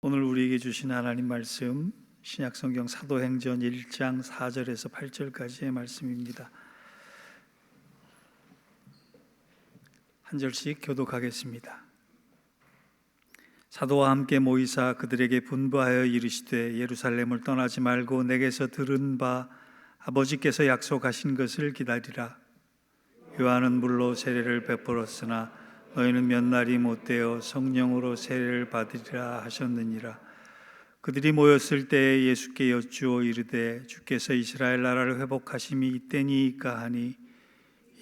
오늘 우리에게 주신 하나님 말씀 신약성경 사도행전 1장 4절에서 8절까지의 말씀입니다. 한 절씩 교독하겠습니다. 사도와 함께 모이사 그들에게 분부하여 이르시되 예루살렘을 떠나지 말고 내게서 들은 바 아버지께서 약속하신 것을 기다리라. 요한은 물로 세례를 베풀었으나 너희는 몇 날이 못되어 성령으로 세례를 받으리라 하셨느니라. 그들이 모였을 때에 예수께 여쭈어 이르되 주께서 이스라엘 나라를 회복하심이 이때니이까 하니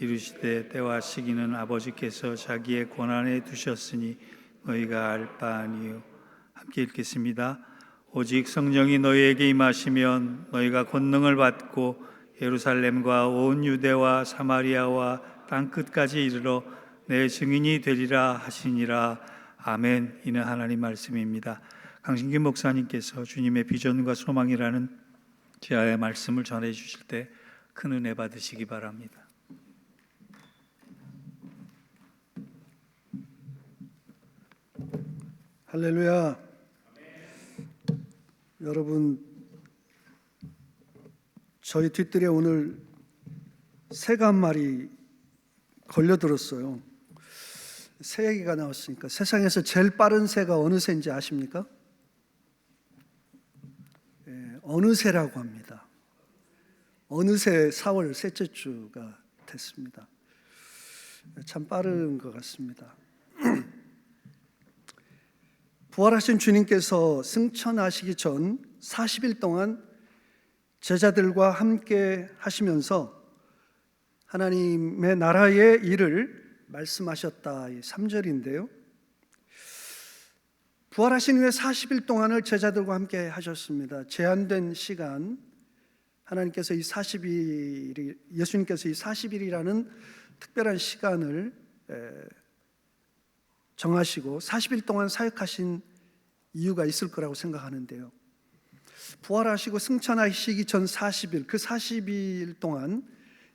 이르시되 때와 시기는 아버지께서 자기의 권한에 두셨으니 너희가 알 바 아니요. 함께 읽겠습니다. 오직 성령이 너희에게 임하시면 너희가 권능을 받고 예루살렘과 온 유대와 사마리아와 땅 끝까지 이르러 내 증인이 되리라 하시니라. 아멘. 이는 하나님 말씀입니다. 강신기 목사님께서 주님의 비전과 소망이라는 지하의 말씀을 전해 주실 때 큰 은혜 받으시기 바랍니다. 할렐루야. 여러분, 저희 뒷뜰에 오늘 새가 한 마리 걸려들었어요. 새 얘기가 나왔으니까 세상에서 제일 빠른 새가 어느 새인지 아십니까? 어느 새라고 합니다. 어느새 4월 셋째 주가 됐습니다. 참 빠른 것 같습니다. 부활하신 주님께서 승천하시기 전 40일 동안 제자들과 함께 하시면서 하나님의 나라의 일을 말씀하셨다. 3절인데요. 부활하신 후에 40일 동안을 제자들과 함께 하셨습니다. 제한된 시간, 하나님께서 이 40일이, 예수님께서 이 40일이라는 특별한 시간을 정하시고 40일 동안 사역하신 이유가 있을 거라고 생각하는데요. 부활하시고 승천하시기 전 40일, 그 40일 동안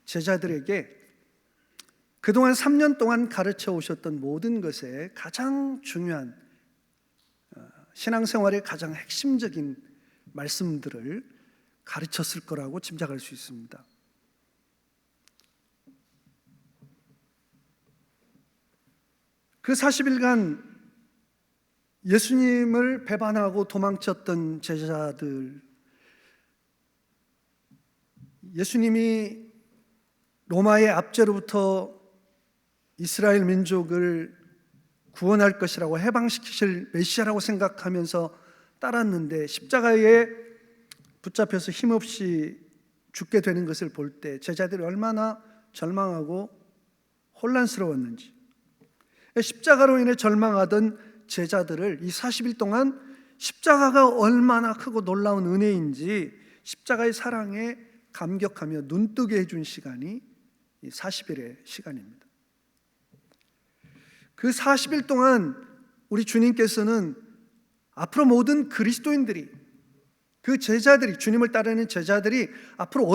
제자들에게 그동안 3년 동안 가르쳐 오셨던 모든 것에 가장 중요한 신앙생활의 가장 핵심적인 말씀들을 가르쳤을 거라고 짐작할 수 있습니다. 그 40일간 예수님을 배반하고 도망쳤던 제자들, 예수님이 로마의 압제로부터 이스라엘 민족을 구원할 것이라고 해방시키실 메시아라고 생각하면서 따랐는데 십자가에 붙잡혀서 힘없이 죽게 되는 것을 볼 때 제자들이 얼마나 절망하고 혼란스러웠는지, 십자가로 인해 절망하던 제자들을 이 40일 동안 십자가가 얼마나 크고 놀라운 은혜인지 십자가의 사랑에 감격하며 눈뜨게 해준 시간이 이 40일의 시간입니다. 그 40일 동안 우리 주님께서는 앞으로 모든 그리스도인들이, 그 제자들이, 주님을 따르는 제자들이 앞으로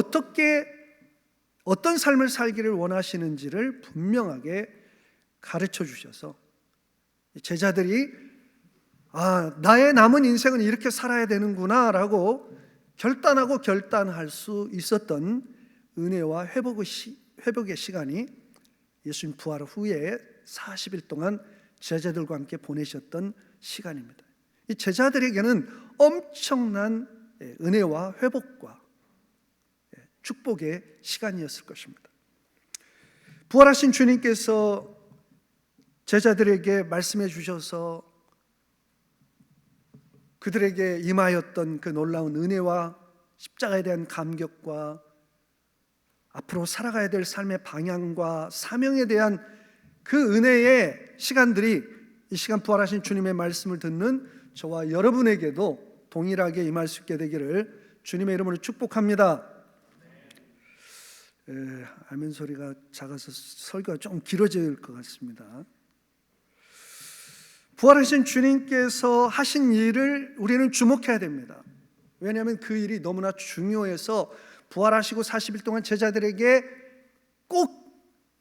어떤 삶을 살기를 원하시는지를 분명하게 가르쳐 주셔서 제자들이 나의 남은 인생은 이렇게 살아야 되는구나 라고 결단할 수 있었던 은혜와 회복의 시간이 예수님 부활 후에 40일 동안 제자들과 함께 보내셨던 시간입니다. 이 제자들에게는 엄청난 은혜와 회복과 축복의 시간이었을 것입니다. 부활하신 주님께서 제자들에게 말씀해 주셔서 그들에게 임하였던 그 놀라운 은혜와 십자가에 대한 감격과 앞으로 살아가야 될 삶의 방향과 사명에 대한 그 은혜의 시간들이 이 시간 부활하신 주님의 말씀을 듣는 저와 여러분에게도 동일하게 임할 수 있게 되기를 주님의 이름으로 축복합니다. 아멘 소리가 작아서 설교가 좀 길어질 것 같습니다. 부활하신 주님께서 하신 일을 우리는 주목해야 됩니다. 왜냐하면 그 일이 너무나 중요해서 부활하시고 40일 동안 제자들에게 꼭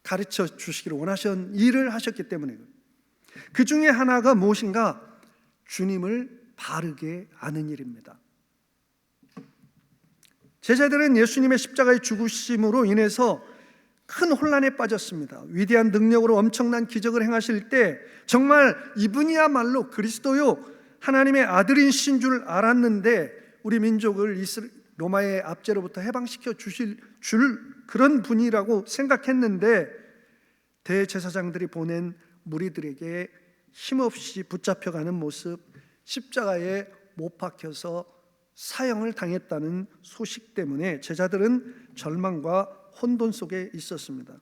가르쳐 주시기를 원하신 일을 하셨기 때문에, 그 중에 하나가 무엇인가? 주님을 바르게 아는 일입니다. 제자들은 예수님의 십자가의 죽으심으로 인해서 큰 혼란에 빠졌습니다. 위대한 능력으로 엄청난 기적을 행하실 때 정말 이분이야말로 그리스도요 하나님의 아들이신 줄 알았는데, 우리 민족을 로마의 압제로부터 해방시켜 주실 그런 분이라고 생각했는데, 대제사장들이 보낸 무리들에게 힘없이 붙잡혀가는 모습, 십자가에 못 박혀서 사형을 당했다는 소식 때문에 제자들은 절망과 혼돈 속에 있었습니다.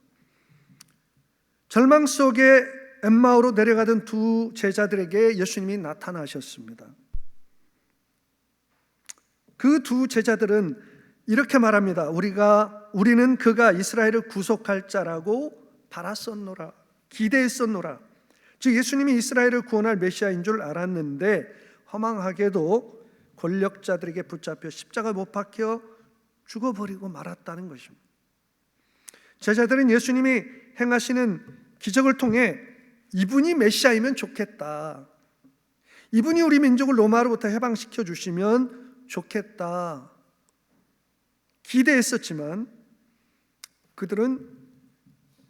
절망 속에 엠마오로 내려가던 두 제자들에게 예수님이 나타나셨습니다. 그 두 제자들은 이렇게 말합니다. 우리는 그가 이스라엘을 구속할 자라고 바랐었노라, 기대했었노라. 즉 예수님이 이스라엘을 구원할 메시아인 줄 알았는데 허망하게도 권력자들에게 붙잡혀 십자가 못 박혀 죽어버리고 말았다는 것입니다. 제자들은 예수님이 행하시는 기적을 통해 이분이 메시아이면 좋겠다, 이분이 우리 민족을 로마로부터 해방시켜 주시면 좋겠다 기대했었지만, 그들은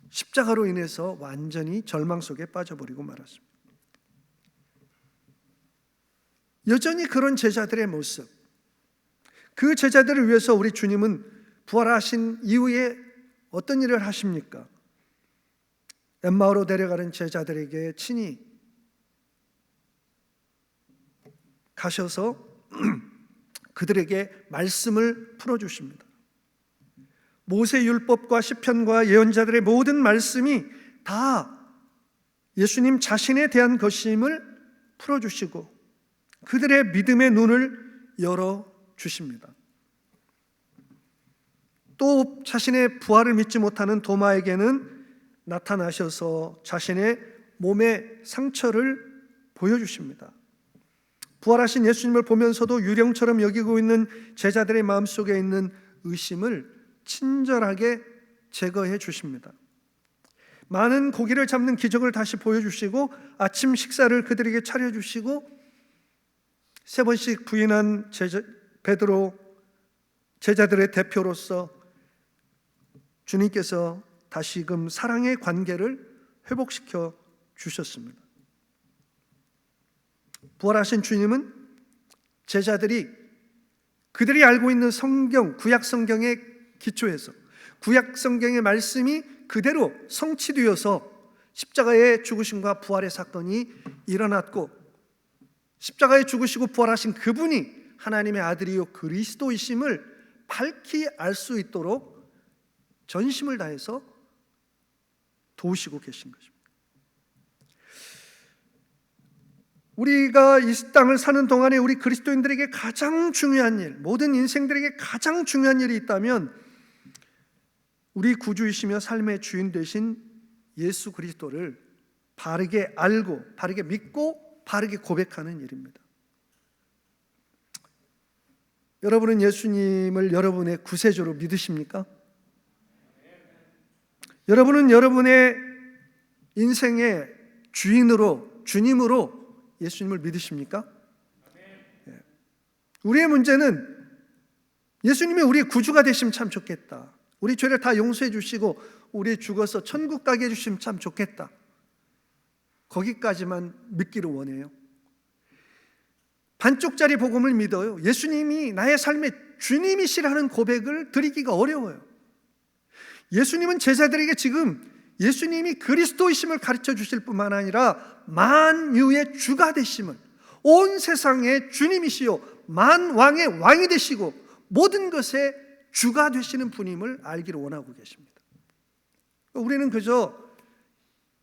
십자가로 인해서 완전히 절망 속에 빠져버리고 말았습니다. 여전히 그런 제자들의 모습, 그 제자들을 위해서 우리 주님은 부활하신 이후에 어떤 일을 하십니까? 엠마오로 내려가는 제자들에게 친히 가셔서 그들에게 말씀을 풀어주십니다. 모세 율법과 시편과 예언자들의 모든 말씀이 다 예수님 자신에 대한 것임을 풀어주시고 그들의 믿음의 눈을 열어주십니다. 또 자신의 부활을 믿지 못하는 도마에게는 나타나셔서 자신의 몸의 상처를 보여주십니다. 부활하신 예수님을 보면서도 유령처럼 여기고 있는 제자들의 마음속에 있는 의심을 친절하게 제거해 주십니다. 많은 고기를 잡는 기적을 다시 보여주시고 아침 식사를 그들에게 차려주시고 세 번씩 부인한 베드로, 제자들의 대표로서 주님께서 다시금 사랑의 관계를 회복시켜 주셨습니다. 부활하신 주님은 제자들이 그들이 알고 있는 성경, 구약 성경의 기초에서 구약 성경의 말씀이 그대로 성취되어서 십자가의 죽으심과 부활의 사건이 일어났고, 십자가에 죽으시고 부활하신 그분이 하나님의 아들이요 그리스도이심을 밝히 알 수 있도록 전심을 다해서 도우시고 계신 것입니다. 우리가 이 땅을 사는 동안에 우리 그리스도인들에게 가장 중요한 일, 모든 인생들에게 가장 중요한 일이 있다면 우리 구주이시며 삶의 주인 되신 예수 그리스도를 바르게 알고 바르게 믿고 바르게 고백하는 일입니다. 여러분은 예수님을 여러분의 구세주로 믿으십니까? 여러분은 여러분의 인생의 주인으로, 주님으로 예수님을 믿으십니까? 우리의 문제는 예수님이 우리의 구주가 되시면 참 좋겠다, 우리 죄를 다 용서해 주시고 우리 죽어서 천국 가게 해주시면 참 좋겠다, 거기까지만 믿기를 원해요. 반쪽짜리 복음을 믿어요. 예수님이 나의 삶의 주님이시라는 고백을 드리기가 어려워요. 예수님은 제자들에게 지금 예수님이 그리스도이심을 가르쳐 주실 뿐만 아니라 만유의 주가 되심을, 온 세상의 주님이시요 만왕의 왕이 되시고 모든 것의 주가 되시는 분임을 알기를 원하고 계십니다. 우리는 그저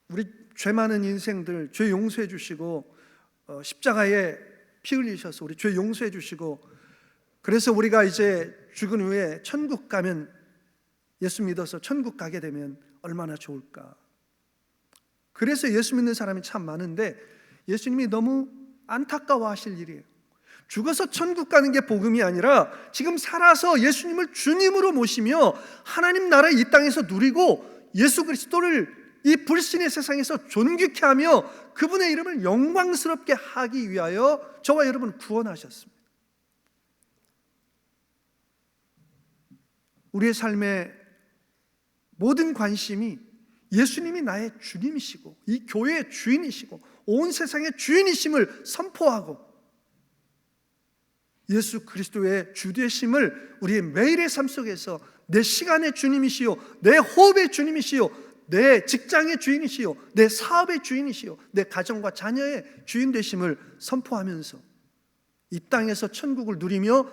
우리 죄 많은 인생들 죄 용서해 주시고 십자가에 피 흘리셔서 우리 죄 용서해 주시고, 그래서 우리가 이제 죽은 후에 천국 가면, 예수 믿어서 천국 가게 되면 얼마나 좋을까. 그래서 예수 믿는 사람이 참 많은데 예수님이 너무 안타까워하실 일이에요. 죽어서 천국 가는 게 복음이 아니라 지금 살아서 예수님을 주님으로 모시며 하나님 나라 이 땅에서 누리고 예수 그리스도를 이 불신의 세상에서 존귀케 하며 그분의 이름을 영광스럽게 하기 위하여 저와 여러분을 구원하셨습니다. 우리의 삶의 모든 관심이 예수님이 나의 주님이시고 이 교회의 주인이시고 온 세상의 주인이심을 선포하고 예수 그리스도의 주되심을 우리의 매일의 삶 속에서 내 시간의 주님이시요, 내 호흡의 주님이시요, 내 직장의 주인이시요, 내 사업의 주인이시요, 내 가정과 자녀의 주인 되심을 선포하면서 이 땅에서 천국을 누리며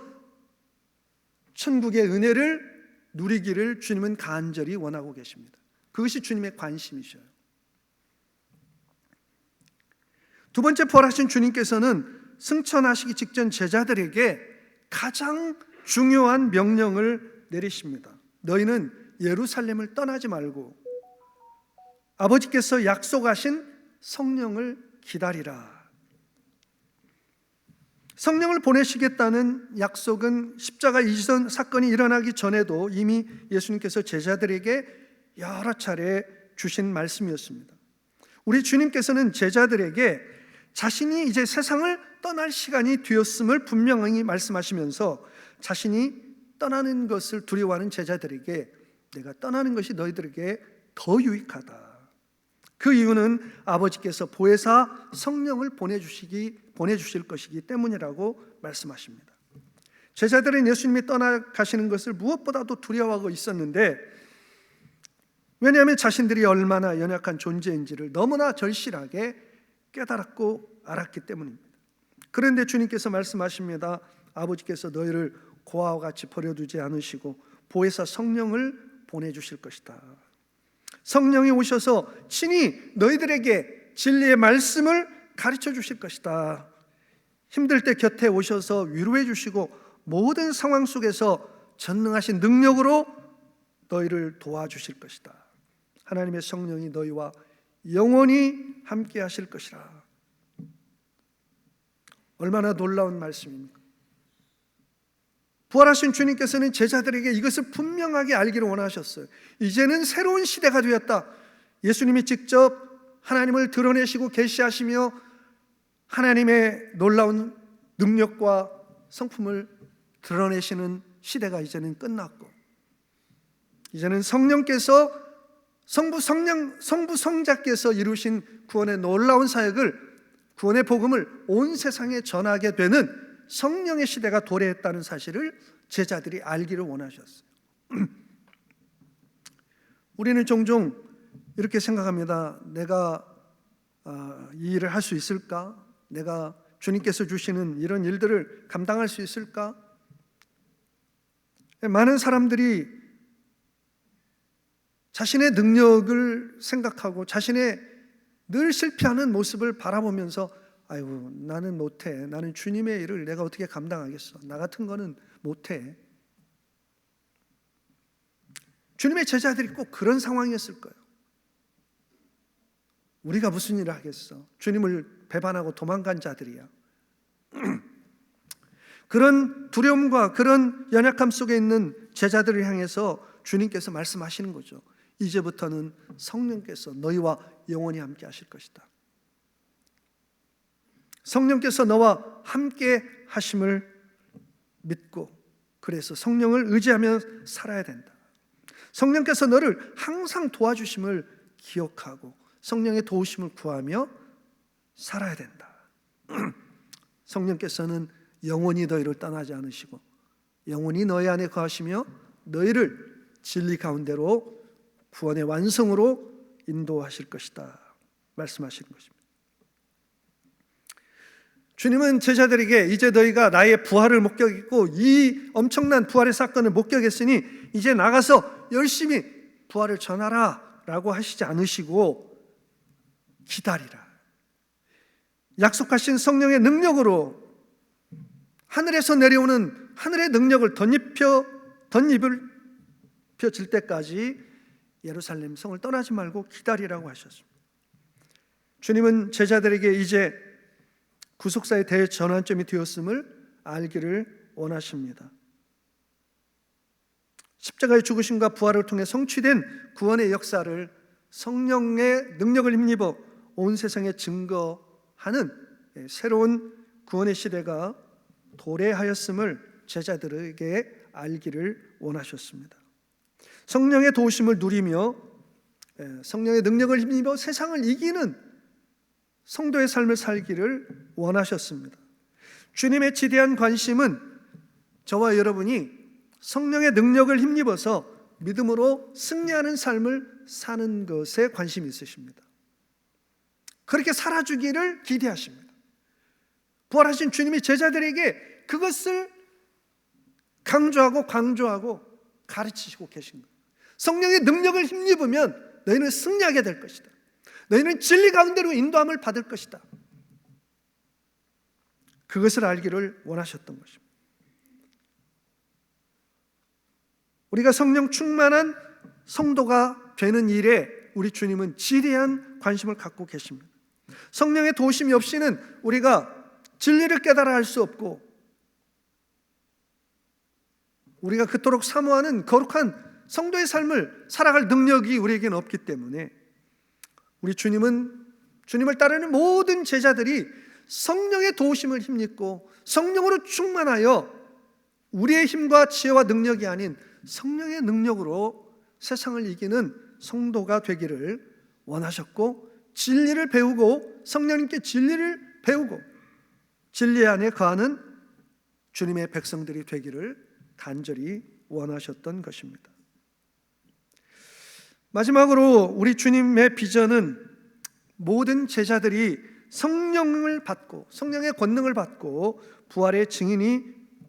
천국의 은혜를 누리기를 주님은 간절히 원하고 계십니다. 그것이 주님의 관심이셔요. 두 번째, 부활하신 주님께서는 승천하시기 직전 제자들에게 가장 중요한 명령을 내리십니다. 너희는 예루살렘을 떠나지 말고 아버지께서 약속하신 성령을 기다리라. 성령을 보내시겠다는 약속은 십자가 이전 사건이 일어나기 전에도 이미 예수님께서 제자들에게 여러 차례 주신 말씀이었습니다. 우리 주님께서는 제자들에게 자신이 이제 세상을 떠날 시간이 되었음을 분명히 말씀하시면서 자신이 떠나는 것을 두려워하는 제자들에게 내가 떠나는 것이 너희들에게 더 유익하다. 그 이유는 아버지께서 보혜사 성령을 보내주실 것이기 때문이라고 말씀하십니다. 제자들은 예수님이 떠나가시는 것을 무엇보다도 두려워하고 있었는데, 왜냐하면 자신들이 얼마나 연약한 존재인지를 너무나 절실하게 깨달았고 알았기 때문입니다. 그런데 주님께서 말씀하십니다. 아버지께서 너희를 고아와 같이 버려두지 않으시고 보혜사 성령을 보내주실 것이다. 성령이 오셔서 친히 너희들에게 진리의 말씀을 가르쳐 주실 것이다. 힘들 때 곁에 오셔서 위로해 주시고 모든 상황 속에서 전능하신 능력으로 너희를 도와주실 것이다. 하나님의 성령이 너희와 영원히 함께 하실 것이라. 얼마나 놀라운 말씀입니까? 부활하신 주님께서는 제자들에게 이것을 분명하게 알기를 원하셨어요. 이제는 새로운 시대가 되었다. 예수님이 직접 하나님을 드러내시고 계시하시며 하나님의 놀라운 능력과 성품을 드러내시는 시대가 이제는 끝났고, 이제는 성령께서 성부 성자께서 이루신 구원의 놀라운 사역을, 구원의 복음을 온 세상에 전하게 되는 성령의 시대가 도래했다는 사실을 제자들이 알기를 원하셨어요. 우리는 종종 이렇게 생각합니다. 내가 이 일을 할 수 있을까? 내가 주님께서 주시는 이런 일들을 감당할 수 있을까? 많은 사람들이 자신의 능력을 생각하고 자신의 늘 실패하는 모습을 바라보면서 아이고 나는 못해. 나는 주님의 일을 내가 어떻게 감당하겠어. 나 같은 거는 못해. 주님의 제자들이 꼭 그런 상황이었을 거예요. 우리가 무슨 일을 하겠어. 주님을 배반하고 도망간 자들이야. 그런 두려움과 그런 연약함 속에 있는 제자들을 향해서 주님께서 말씀하시는 거죠. 이제부터는 성령께서 너희와 영원히 함께 하실 것이다. 성령께서 너와 함께 하심을 믿고, 그래서 성령을 의지하며 살아야 된다. 성령께서 너를 항상 도와주심을 기억하고 성령의 도우심을 구하며 살아야 된다. 성령께서는 영원히 너희를 떠나지 않으시고 영원히 너희 안에 거하시며 너희를 진리 가운데로 구원의 완성으로 인도하실 것이다 말씀하시는 것입니다. 주님은 제자들에게 이제 너희가 나의 부활을 목격했고 이 엄청난 부활의 사건을 목격했으니 이제 나가서 열심히 부활을 전하라 라고 하시지 않으시고 기다리라. 약속하신 성령의 능력으로 하늘에서 내려오는 하늘의 능력을 덧입을 펴질 때까지 예루살렘 성을 떠나지 말고 기다리라고 하셨습니다. 주님은 제자들에게 이제 구속사의 대전환점이 되었음을 알기를 원하십니다. 십자가의 죽으심과 부활을 통해 성취된 구원의 역사를 성령의 능력을 힘입어 온 세상에 증거하는 새로운 구원의 시대가 도래하였음을 제자들에게 알기를 원하셨습니다. 성령의 도우심을 누리며 성령의 능력을 힘입어 세상을 이기는 성도의 삶을 살기를 원하셨습니다. 주님의 지대한 관심은 저와 여러분이 성령의 능력을 힘입어서 믿음으로 승리하는 삶을 사는 것에 관심이 있으십니다. 그렇게 살아주기를 기대하십니다. 부활하신 주님이 제자들에게 그것을 강조하고 가르치시고 계신 거예요. 성령의 능력을 힘입으면 너희는 승리하게 될 것이다. 너희는 진리 가운데로 인도함을 받을 것이다. 그것을 알기를 원하셨던 것입니다. 우리가 성령 충만한 성도가 되는 일에 우리 주님은 지대한 관심을 갖고 계십니다. 성령의 도우심이 없이는 우리가 진리를 깨달아 할 수 없고, 우리가 그토록 사모하는 거룩한 성도의 삶을 살아갈 능력이 우리에게는 없기 때문에 우리 주님을 따르는 모든 제자들이 성령의 도우심을 힘입고 성령으로 충만하여 우리의 힘과 지혜와 능력이 아닌 성령의 능력으로 세상을 이기는 성도가 되기를 원하셨고, 진리를 배우고 성령님께 진리를 배우고 진리 안에 거하는 주님의 백성들이 되기를 간절히 원하셨던 것입니다. 마지막으로 우리 주님의 비전은 모든 제자들이 성령을 받고 성령의 권능을 받고 부활의 증인이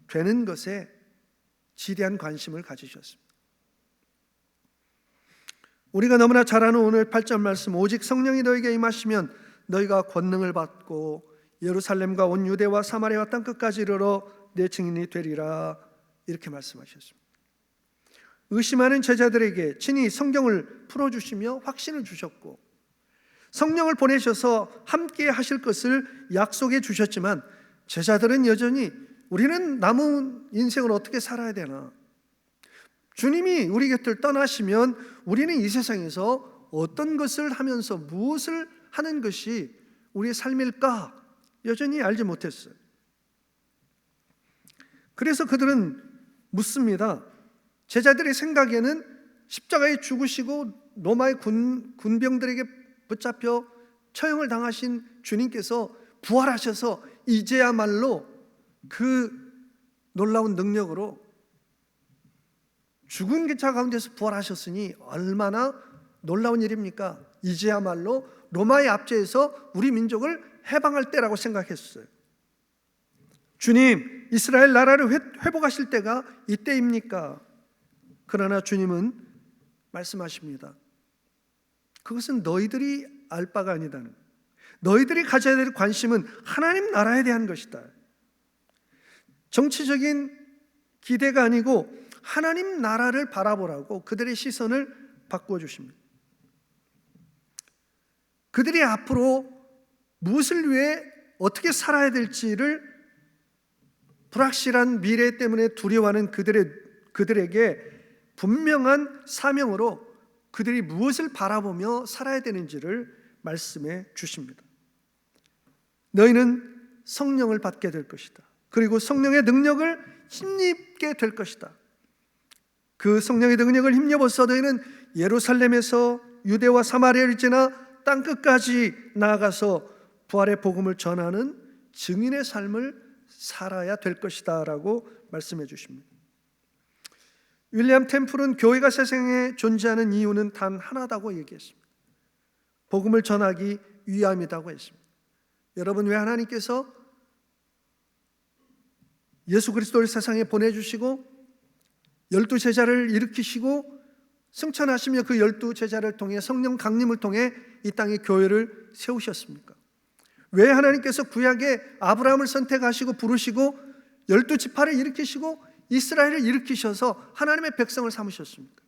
되는 것에 지대한 관심을 가지셨습니다. 우리가 너무나 잘 아는 오늘 8절 말씀, 오직 성령이 너에게 임하시면 너희가 권능을 받고 예루살렘과 온 유대와 사마리아와 땅끝까지 이르러 내 증인이 되리라, 이렇게 말씀하셨습니다. 의심하는 제자들에게 친히 성경을 풀어주시며 확신을 주셨고, 성령을 보내셔서 함께 하실 것을 약속해 주셨지만 제자들은 여전히 우리는 남은 인생을 어떻게 살아야 되나, 주님이 우리 곁을 떠나시면 우리는 이 세상에서 어떤 것을 하면서 무엇을 하는 것이 우리의 삶일까 여전히 알지 못했어요. 그래서 그들은 묻습니다. 제자들의 생각에는 십자가에 죽으시고 로마의 군병들에게 붙잡혀 처형을 당하신 주님께서 부활하셔서 이제야말로 그 놀라운 능력으로 죽은 자 가운데서 부활하셨으니 얼마나 놀라운 일입니까? 이제야말로 로마의 압제에서 우리 민족을 해방할 때라고 생각했어요. 주님, 이스라엘 나라를 회복하실 때가 이때입니까? 그러나 주님은 말씀하십니다. 그것은 너희들이 알 바가 아니다는, 너희들이 가져야 될 관심은 하나님 나라에 대한 것이다. 정치적인 기대가 아니고 하나님 나라를 바라보라고 그들의 시선을 바꾸어 주십니다. 그들이 앞으로 무엇을 위해 어떻게 살아야 될지를 불확실한 미래 때문에 두려워하는 그들에게 분명한 사명으로 그들이 무엇을 바라보며 살아야 되는지를 말씀해 주십니다. 너희는 성령을 받게 될 것이다. 그리고 성령의 능력을 힘입게 될 것이다. 그 성령의 능력을 힘입어서 너희는 예루살렘에서 유대와 사마리아를 지나 땅끝까지 나아가서 부활의 복음을 전하는 증인의 삶을 살아야 될 것이다 라고 말씀해 주십니다. 윌리엄 템플은 교회가 세상에 존재하는 이유는 단 하나다고 얘기했습니다. 복음을 전하기 위함이라고 했습니다. 여러분, 왜 하나님께서 예수 그리스도를 세상에 보내주시고 12제자를 일으키시고 승천하시며 그 12제자를 통해 성령 강림을 통해 이 땅에 교회를 세우셨습니까? 왜 하나님께서 구약에 아브라함을 선택하시고 부르시고 12지파를 일으키시고 이스라엘을 일으키셔서 하나님의 백성을 삼으셨습니까?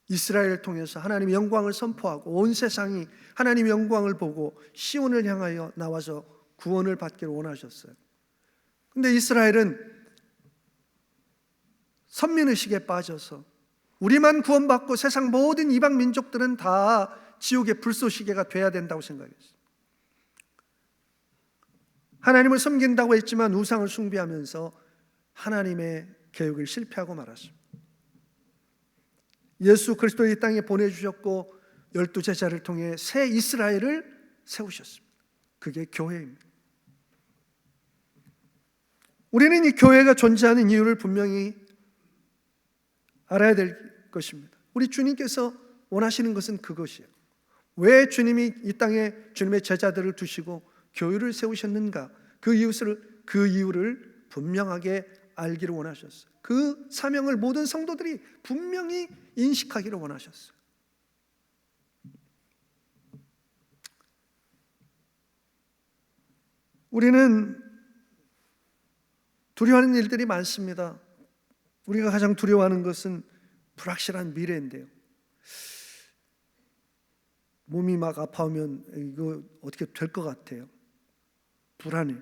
이스라엘을 통해서 하나님의 영광을 선포하고 온 세상이 하나님의 영광을 보고 시온을 향하여 나와서 구원을 받기를 원하셨어요. 근데 이스라엘은 선민의식에 빠져서 우리만 구원받고 세상 모든 이방 민족들은 다 지옥의 불쏘시개가 돼야 된다고 생각했어요. 하나님을 섬긴다고 했지만 우상을 숭배하면서 하나님의 계획을 실패하고 말았습니다. 예수 그리스도를 이 땅에 보내주셨고 12제자를 통해 새 이스라엘을 세우셨습니다. 그게 교회입니다. 우리는 이 교회가 존재하는 이유를 분명히 알아야 될 것입니다. 우리 주님께서 원하시는 것은 그것이에요. 왜 주님이 이 땅에 주님의 제자들을 두시고 교회를 세우셨는가? 그 이유를 분명하게 알기를 원하셨어요. 그 사명을 모든 성도들이 분명히 인식하기를 원하셨어요. 우리는 두려워하는 일들이 많습니다. 우리가 가장 두려워하는 것은 불확실한 미래인데요. 몸이 막 아파오면 이거 어떻게 될 것 같아요. 불안해.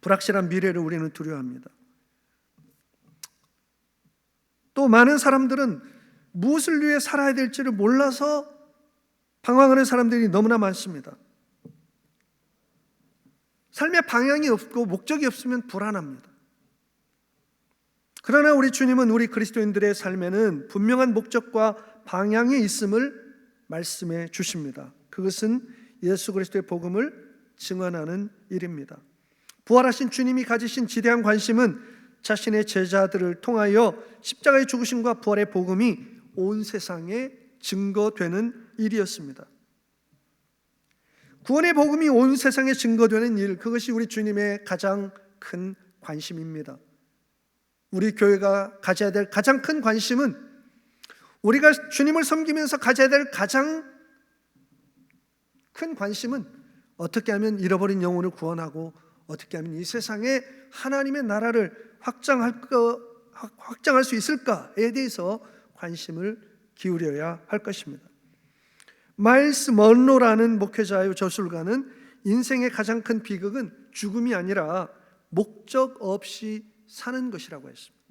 불확실한 미래를 우리는 두려워합니다. 또 많은 사람들은 무엇을 위해 살아야 될지를 몰라서 방황하는 사람들이 너무나 많습니다. 삶의 방향이 없고 목적이 없으면 불안합니다. 그러나 우리 주님은 우리 그리스도인들의 삶에는 분명한 목적과 방향이 있음을 말씀해 주십니다. 그것은 예수 그리스도의 복음을 증언하는 일입니다. 부활하신 주님이 가지신 지대한 관심은 자신의 제자들을 통하여 십자가의 죽으심과 부활의 복음이 온 세상에 증거되는 일이었습니다. 구원의 복음이 온 세상에 증거되는 일, 그것이 우리 주님의 가장 큰 관심입니다. 우리 교회가 가져야 될 가장 큰 관심은, 우리가 주님을 섬기면서 가져야 될 가장 큰 관심은 어떻게 하면 잃어버린 영혼을 구원하고 어떻게 하면 이 세상에 하나님의 나라를 확장할 수 있을까에 대해서 관심을 기울여야 할 것입니다. 마일스 먼로라는 목회자요 저술가는 인생의 가장 큰 비극은 죽음이 아니라 목적 없이 사는 것이라고 했습니다.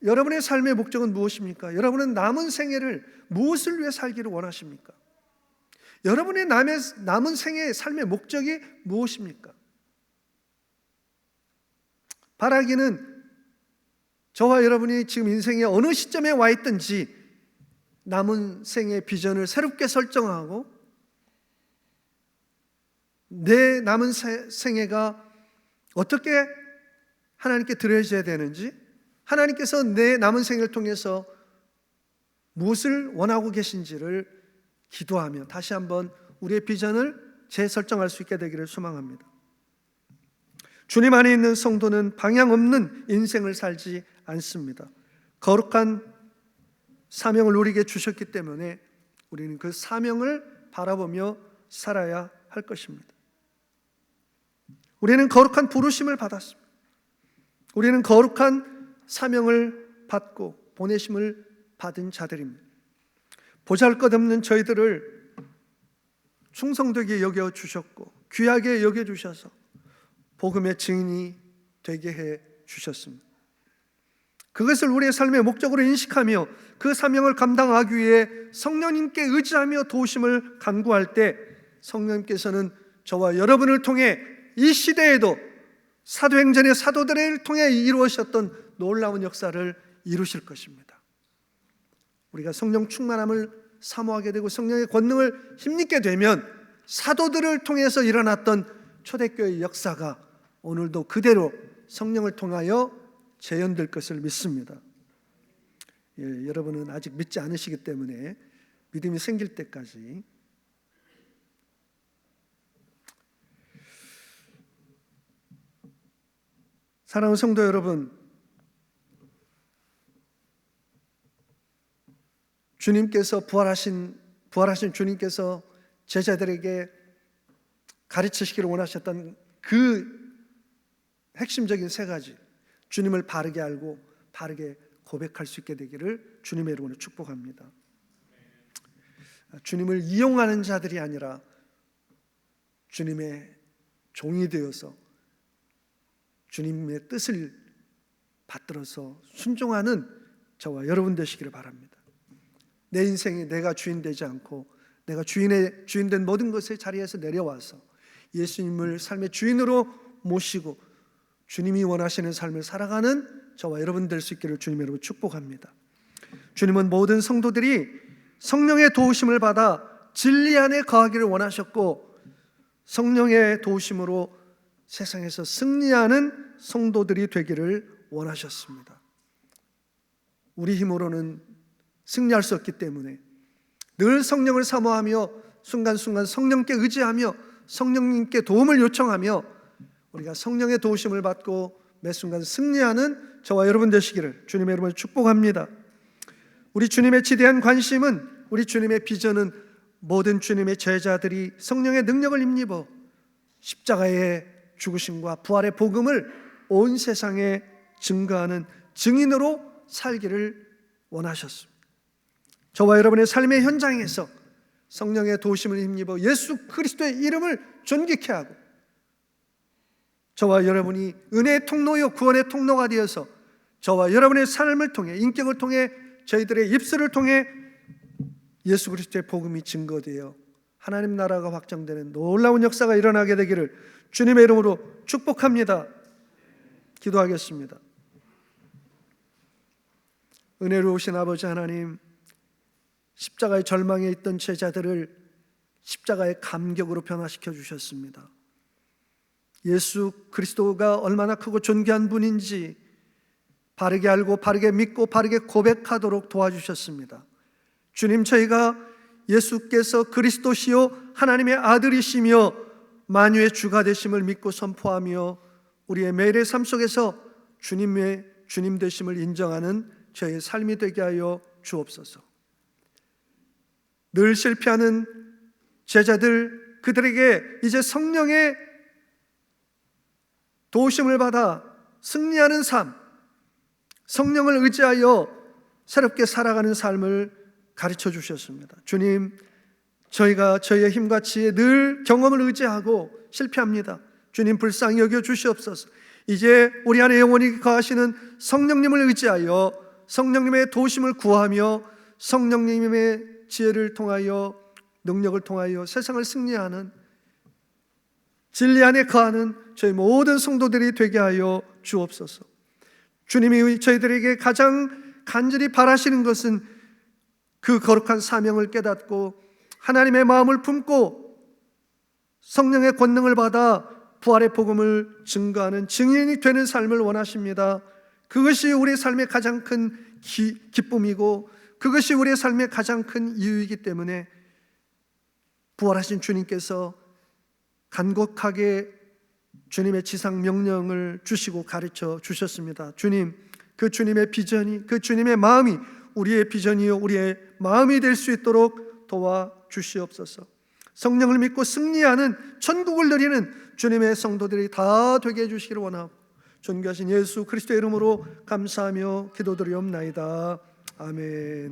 여러분의 삶의 목적은 무엇입니까? 여러분은 남은 생애를 무엇을 위해 살기를 원하십니까? 여러분의 남은 생애의 삶의 목적이 무엇입니까? 바라기는 저와 여러분이 지금 인생의 어느 시점에 와 있든지 남은 생의 비전을 새롭게 설정하고 내 남은 생애가 어떻게 하나님께 드려져야 되는지, 하나님께서 내 남은 생을 통해서 무엇을 원하고 계신지를 기도하며 다시 한번 우리의 비전을 재설정할 수 있게 되기를 소망합니다. 주님 안에 있는 성도는 방향 없는 인생을 살지 않습니다. 거룩한 사명을 우리에게 주셨기 때문에 우리는 그 사명을 바라보며 살아야 할 것입니다. 우리는 거룩한 부르심을 받았습니다. 우리는 거룩한 사명을 받고 보내심을 받은 자들입니다. 보잘것없는 저희들을 충성되게 여겨주셨고 귀하게 여겨주셔서 복음의 증인이 되게 해주셨습니다. 그것을 우리의 삶의 목적으로 인식하며 그 사명을 감당하기 위해 성령님께 의지하며 도우심을 간구할 때 성령님께서는 저와 여러분을 통해 이 시대에도 사도행전의 사도들을 통해 이루어졌던 놀라운 역사를 이루실 것입니다. 우리가 성령 충만함을 사모하게 되고 성령의 권능을 힘입게 되면 사도들을 통해서 일어났던 초대교회의 역사가 오늘도 그대로 성령을 통하여 재현될 것을 믿습니다. 여러분은 아직 믿지 않으시기 때문에 믿음이 생길 때까지 사랑하는 성도 여러분, 부활하신 주님께서 제자들에게 가르치시기를 원하셨던 그 핵심적인 세 가지, 주님을 바르게 알고 바르게 고백할 수 있게 되기를 주님의 이름으로 축복합니다. 주님을 이용하는 자들이 아니라 주님의 종이 되어서 주님의 뜻을 받들어서 순종하는 저와 여러분 되시기를 바랍니다. 내 인생에 내가 주인 되지 않고 내가 주인된 모든 것의 자리에서 내려와서 예수님을 삶의 주인으로 모시고 주님이 원하시는 삶을 살아가는 저와 여러분 될 수 있기를 주님 이름으로 축복합니다. 주님은 모든 성도들이 성령의 도우심을 받아 진리 안에 거하기를 원하셨고, 성령의 도우심으로 세상에서 승리하는 성도들이 되기를 원하셨습니다. 우리 힘으로는 승리할 수 없기 때문에 늘 성령을 사모하며 순간순간 성령께 의지하며 성령님께 도움을 요청하며 우리가 성령의 도우심을 받고 매 순간 승리하는 저와 여러분 되시기를 주님의 이름으로 축복합니다. 우리 주님의 지대한 관심은, 우리 주님의 비전은 모든 주님의 제자들이 성령의 능력을 힘입어 십자가의 죽으심과 부활의 복음을 온 세상에 증거하는 증인으로 살기를 원하셨습니다. 저와 여러분의 삶의 현장에서 성령의 도우심을 힘입어 예수 그리스도의 이름을 존귀케 하고, 저와 여러분이 은혜의 통로요 구원의 통로가 되어서 저와 여러분의 삶을 통해, 인격을 통해, 저희들의 입술을 통해 예수 그리스도의 복음이 증거되어 하나님 나라가 확장되는 놀라운 역사가 일어나게 되기를 주님의 이름으로 축복합니다. 기도하겠습니다. 은혜로우신 아버지 하나님, 십자가의 절망에 있던 제자들을 십자가의 감격으로 변화시켜 주셨습니다. 예수 그리스도가 얼마나 크고 존귀한 분인지 바르게 알고 바르게 믿고 바르게 고백하도록 도와주셨습니다. 주님, 저희가 예수께서 그리스도시요 하나님의 아들이시며 만유의 주가 되심을 믿고 선포하며 우리의 매일의 삶 속에서 주님의 주님 되심을 인정하는 저희의 삶이 되게 하여 주옵소서. 늘 실패하는 제자들, 그들에게 이제 성령의 도우심을 받아 승리하는 삶, 성령을 의지하여 새롭게 살아가는 삶을 가르쳐 주셨습니다. 주님, 저희가 저희의 힘과 지혜 늘 경험을 의지하고 실패합니다. 주님, 불쌍히 여겨 주시옵소서. 이제 우리 안에 영원히 거하시는 성령님을 의지하여 성령님의 도우심을 구하며 성령님의 지혜를 통하여, 능력을 통하여 세상을 승리하는, 진리 안에 거하는 저희 모든 성도들이 되게 하여 주옵소서. 주님이 저희들에게 가장 간절히 바라시는 것은 그 거룩한 사명을 깨닫고 하나님의 마음을 품고 성령의 권능을 받아 부활의 복음을 증거하는 증인이 되는 삶을 원하십니다. 그것이 우리의 삶의 가장 큰 기쁨이고 그것이 우리의 삶의 가장 큰 이유이기 때문에 부활하신 주님께서 간곡하게 주님의 지상 명령을 주시고 가르쳐 주셨습니다. 주님, 그 주님의 비전이, 그 주님의 마음이 우리의 비전이요 우리의 마음이 될 수 있도록 도와주시옵소서. 성령을 믿고 승리하는, 천국을 누리는 주님의 성도들이 다 되게 해주시기를 원하고 존귀하신 예수 그리스도의 이름으로 감사하며 기도드리옵나이다. 아멘.